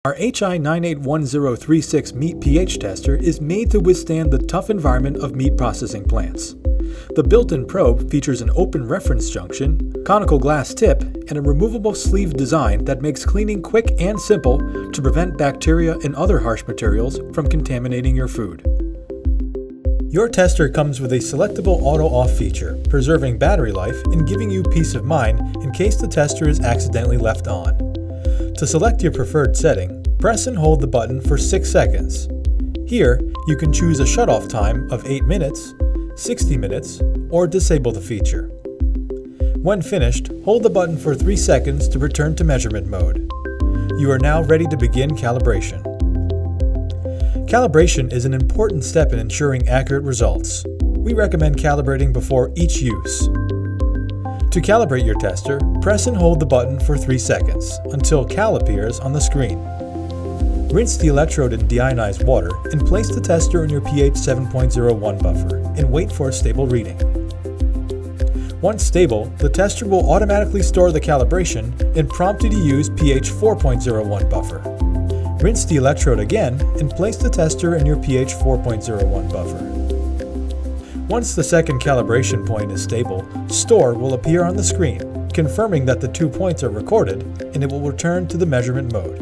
Our HI981036 meat pH tester is made to withstand the tough environment of meat processing plants. The built-in probe features an open reference junction, conical glass tip, and a removable sleeve design that makes cleaning quick and simple to prevent bacteria and other harsh materials from contaminating your food. Your tester comes with a selectable auto-off feature, preserving battery life and giving you peace of mind in case the tester is accidentally left on. To select your preferred setting, press and hold the button for 6 seconds. Here, you can choose a shutoff time of 8 minutes, 60 minutes, or disable the feature. When finished, hold the button for 3 seconds to return to measurement mode. You are now ready to begin calibration. Calibration is an important step in ensuring accurate results. We recommend calibrating before each use. To calibrate your tester, press and hold the button for 3 seconds until cal appears on the screen. Rinse the electrode in deionized water and place the tester in your pH 7.01 buffer and wait for a stable reading. Once stable, the tester will automatically store the calibration and prompt you to use pH 4.01 buffer. Rinse the electrode again and place the tester in your pH 4.01 buffer. Once the second calibration point is stable, Store will appear on the screen, confirming that the 2 points are recorded, and it will return to the measurement mode.